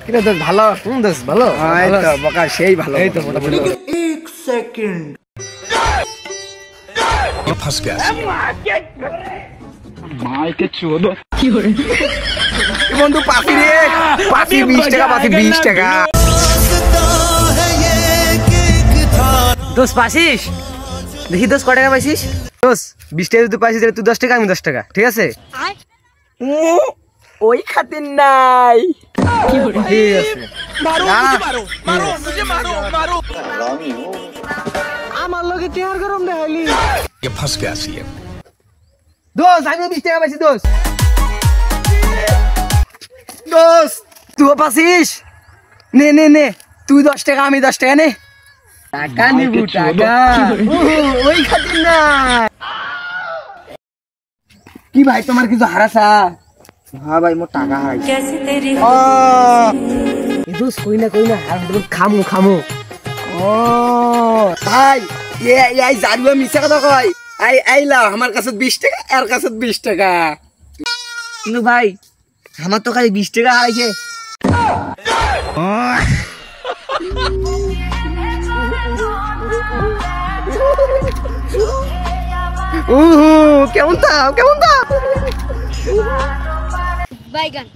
কিরে দোস্ত ভালো? দোস্ত ভালো? এই তো বকা সেই ভালো। এই তো মোটামুটি। एक सेकंड फंस गया বন্ধু পাসি রে, পাসি 20 টাকা, পাসি 20 টাকা। দোস্ত পাইছিস? দেখি দোস্ত কয় টাকা পাইছিস? দোস্ত 20 টাকা যদি পাইছিস তাহলে তুই 10 টাকা আমি 10 টাকা, ঠিক আছে? ওই খাতির নাই। ঠিক আছে। আমার লগে টিয়ার গরম দেখাইলি। ये फंस गया सीएम। দোস্ত আমি 20 টাকা পাইছি দোস্ত। দোস্ত তুই পাইছিস? নে নে নে, তুই 10 টাকা আমি 10 টাকা নে। টাকা নিবু টাকা। ওই খাতির না। কি ভাই তোমার কিছু হারাসা? হ্যাঁ ভাই মোর টাকা হারাই। দোস্ত কই না হারাস খামু খামু। ও ভাই এই জারুয়া মিছা কথা কয়। আইলা আমার কাছে 20 টাকা, এর কাছে 20 টাকা। কিন্তু ভাই আমার তো খালি 20 টাকা হারাইছে। কেমন তা? বাইগান